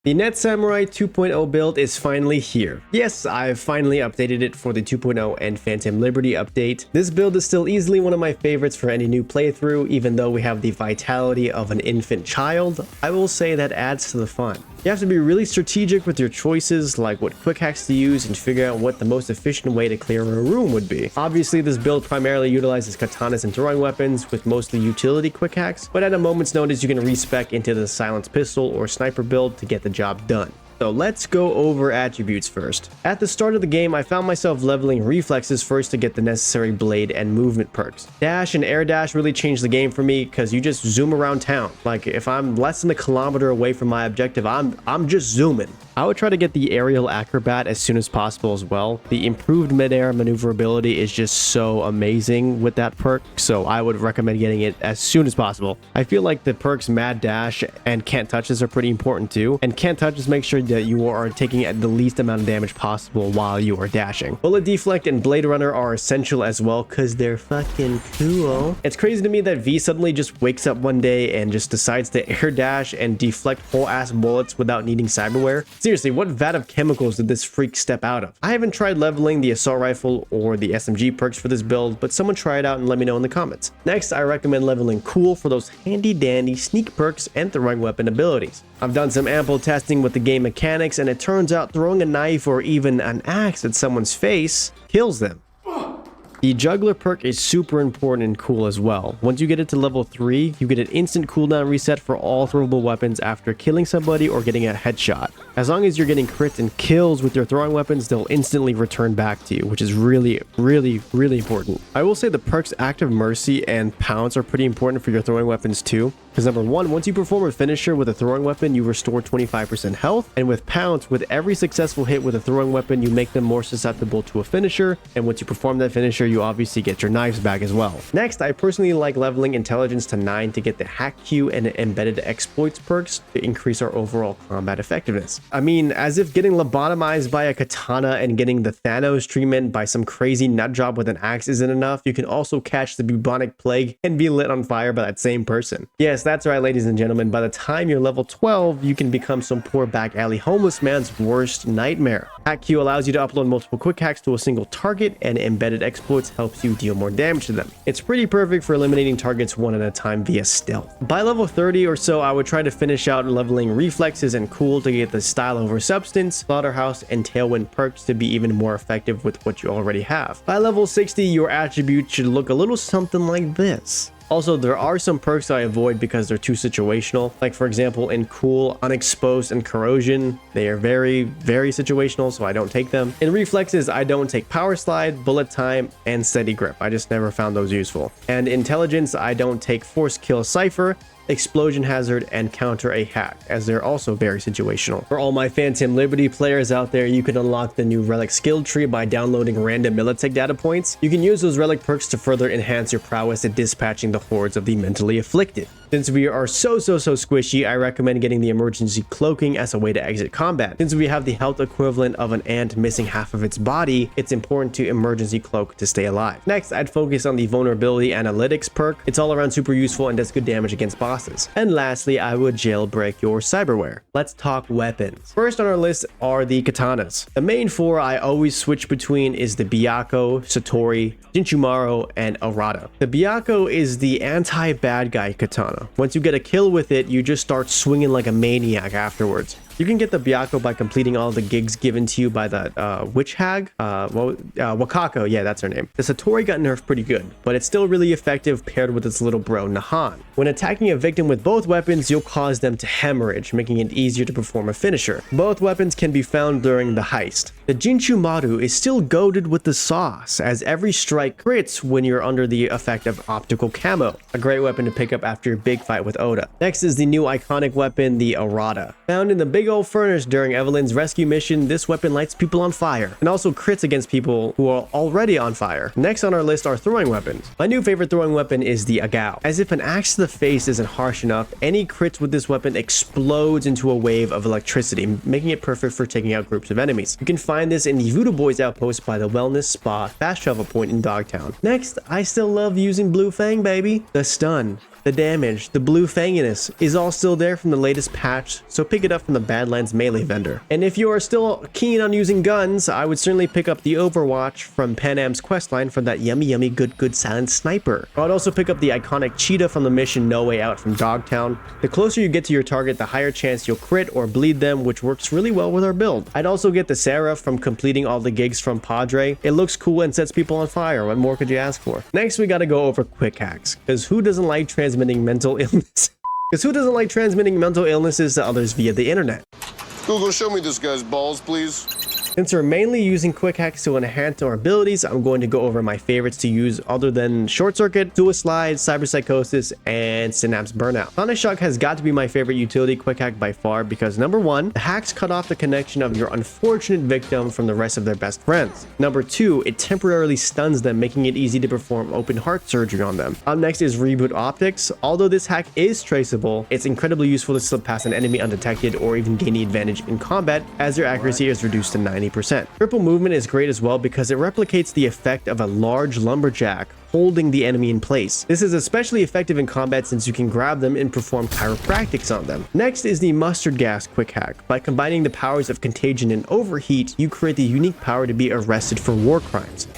The Net Samurai 2.0 build is finally here. Yes, I've finally updated it for the 2.0 and Phantom Liberty update. This build is still easily one of my favorites for any new playthrough, even though we have the vitality of an infant child. I will say that adds to the fun. You have to be really strategic with your choices, like what Quickhacks to use, and figure out what the most efficient way to clear a room would be. Obviously, this build primarily utilizes katanas and throwing weapons, with mostly utility Quickhacks, but at a moment's notice you can respec into the silenced pistol or sniper build to get the job done. So let's go over attributes first. At the start of the game, I found myself leveling reflexes first to get the necessary blade and movement perks. Dash and air dash really changed the game for me because you just zoom around town. Like if I'm less than a kilometer away from my objective, I'm just zooming. I would try to get the aerial acrobat as soon as possible as well. The improved midair maneuverability is just so amazing with that perk, so I would recommend getting it as soon as possible. I feel like the perks Mad Dash and Can't Touches are pretty important too, and Can't Touches make sure that you are taking the least amount of damage possible while you are dashing. Bullet Deflect and Blade Runner are essential as well because they're fucking cool. It's crazy to me that V suddenly just wakes up one day and just decides to air dash and deflect whole ass bullets without needing cyberware. Seriously, what vat of chemicals did this freak step out of? I haven't tried leveling the assault rifle or the SMG perks for this build, but someone try it out and let me know in the comments. Next, I recommend leveling Cool for those handy dandy sneak perks and throwing weapon abilities. I've done some ample testing with the game mechanics, and it turns out throwing a knife or even an axe at someone's face kills them. The Juggler perk is super important and cool as well. Once you get it to level 3, you get an instant cooldown reset for all throwable weapons after killing somebody or getting a headshot. As long as you're getting crits and kills with your throwing weapons, they'll instantly return back to you, which is really important. I will say the perks Active Mercy and Pounce are pretty important for your throwing weapons too. Because number one, once you perform a finisher with a throwing weapon, you restore 25% health. And with Pounce, with every successful hit with a throwing weapon, you make them more susceptible to a finisher. And once you perform that finisher, you obviously get your knives back as well. Next, I personally like leveling Intelligence to 9 to get the Hack Q and Embedded Exploits perks to increase our overall combat effectiveness. I mean, as if getting lobotomized by a katana and getting the Thanos treatment by some crazy nut job with an axe isn't enough, you can also catch the bubonic plague and be lit on fire by that same person. Yes, that's right, ladies and gentlemen. By the time you're level 12, you can become some poor back alley homeless man's worst nightmare. Hack Q allows you to upload multiple quick hacks to a single target, and Embedded Exploits helps you deal more damage to them. It's pretty perfect for eliminating targets one at a time via stealth. By level 30 or so, I would try to finish out leveling reflexes and cool to get the style over substance, slaughterhouse, and tailwind perks to be even more effective with what you already have. By level 60, your attributes should look a little something like this. Also, there are some perks I avoid because they're too situational. Like for example, in Cool, Unexposed and Corrosion, they are very situational, so I don't take them. In Reflexes, I don't take Power Slide, Bullet Time, and Steady Grip. I just never found those useful. And Intelligence, I don't take Force Kill Cypher, Explosion Hazard, and Counter a Hack, as they're also very situational. For all my Phantom Liberty players out there, you can unlock the new Relic skill tree by downloading random Militech data points. You can use those Relic perks to further enhance your prowess at dispatching the hordes of the mentally afflicted. Since we are so squishy, I recommend getting the emergency cloaking as a way to exit combat. Since we have the health equivalent of an ant missing half of its body, it's important to emergency cloak to stay alive. Next, I'd focus on the vulnerability analytics perk. It's all around super useful and does good damage against bosses. And lastly, I would jailbreak your cyberware. Let's talk weapons. First on our list are the katanas. The main four I always switch between is the Byakko, Satori, Jinchumaro, and Arata. The Byakko is the anti-bad guy katana. Once you get a kill with it, you just start swinging like a maniac afterwards. You can get the Byakko by completing all the gigs given to you by the witch hag, Wakako, yeah, that's her name. The Satori got nerfed pretty good, but it's still really effective paired with its little bro Nahan. When attacking a victim with both weapons, you'll cause them to hemorrhage, making it easier to perform a finisher. Both weapons can be found during the heist. The Jinchumaru is still goated with the sauce, as every strike crits when you're under the effect of optical camo, a great weapon to pick up after your big fight with Oda. Next is the new iconic weapon, the Arata. Found in the big old furnace during Evelyn's rescue mission, this weapon lights people on fire, and also crits against people who are already on fire. Next on our list are throwing weapons. My new favorite throwing weapon is the Agao. As if an axe to the face isn't harsh enough, any crits with this weapon explodes into a wave of electricity, making it perfect for taking out groups of enemies. You can find this in the Voodoo Boys outpost by the Wellness Spa fast travel point in Dogtown. Next, I still love using Blue Fang, baby. The stun. the damage, the blue fanginess is all still there from the latest patch, so pick it up from the Badlands melee vendor. And if you are still keen on using guns, I would certainly pick up the Overwatch from Panam's questline for that yummy good silent sniper. I would also pick up the iconic cheetah from the mission No Way Out from Dogtown. The closer you get to your target, the higher chance you'll crit or bleed them, which works really well with our build. I'd also get the Seraph from completing all the gigs from Padre. It looks cool and sets people on fire. What more could you ask for? Next, we gotta go over Quickhacks, because who doesn't like transmitting mental illness? Because who doesn't like transmitting mental illnesses to others via the internet? Google, show me this guy's balls, please. Since we're mainly using Quickhacks to enhance our abilities, I'm going to go over my favorites to use other than Short Circuit, Suicide, Cyber Psychosis, and Synapse Burnout. Sonic Shock has got to be my favorite utility Quickhack by far because number one, the hacks cut off the connection of your unfortunate victim from the rest of their best friends. Number two, it temporarily stuns them, making it easy to perform open heart surgery on them. Up next is Reboot Optics. Although this hack is traceable, it's incredibly useful to slip past an enemy undetected or even gain the advantage in combat as their accuracy is reduced to 90%. Triple movement is great as well because it replicates the effect of a large lumberjack holding the enemy in place. This is especially effective in combat since you can grab them and perform chiropractics on them. Next is the Mustard Gas Quick Hack. By combining the powers of Contagion and Overheat, you create the unique power to be arrested for war crimes.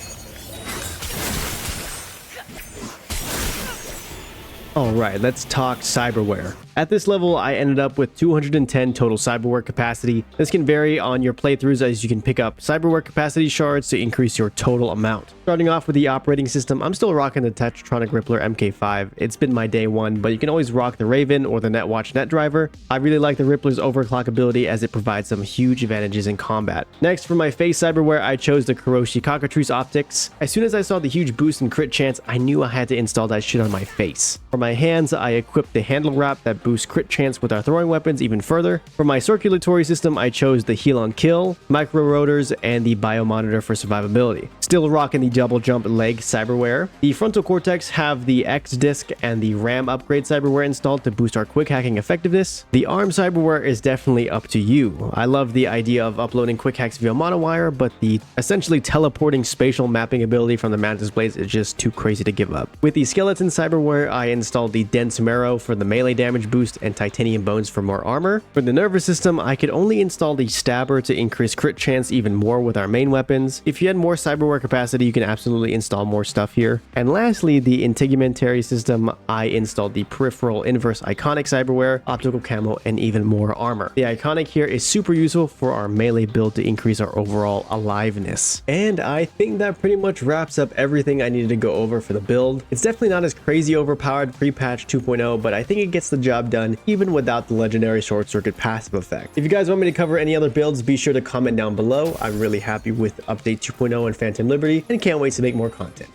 Alright, let's talk Cyberware. At this level, I ended up with 210 total Cyberware capacity. This can vary on your playthroughs as you can pick up Cyberware capacity shards to increase your total amount. Starting off with the operating system, I'm still rocking the Tetratronic Rippler MK5. It's been my day one, but you can always rock the Raven or the Netwatch NetDriver. I really like the Rippler's overclock ability as it provides some huge advantages in combat. Next, for my face Cyberware, I chose the Kuroshi Cockatrice Optics. As soon as I saw the huge boost in crit chance, I knew I had to install that shit on my face. For my hands, I equipped the Handle Wrap that boosts crit chance with our throwing weapons even further. For my circulatory system, I chose the Heal on Kill, Micro Rotors, and the Biomonitor for survivability. Still rocking the double jump leg Cyberware. The frontal cortex have the X disc and the RAM upgrade Cyberware installed to boost our quick hacking effectiveness. The arm Cyberware is definitely up to you. I love the idea of uploading quick hacks via monowire, but the essentially teleporting spatial mapping ability from the Mantis Blades is just too crazy to give up. With the skeleton Cyberware, I installed the Dense Marrow for the melee damage boost and Titanium Bones for more armor. For the nervous system, I could only install the Stabber to increase crit chance even more with our main weapons. If you had more Cyberware capacity, you can absolutely install more stuff here. And lastly, the integumentary system, I installed the peripheral inverse iconic Cyberware, optical camo, and even more armor. The iconic here is super useful for our melee build to increase our overall aliveness. And I think that pretty much wraps up everything I needed to go over for the build. It's definitely not as crazy overpowered pre-patch 2.0, but I think it gets the job done even without the legendary short circuit passive effect. If you guys want me to cover any other builds, be sure to comment down below. I'm really happy with update 2.0 and Phantom Liberty and can't wait to make more content.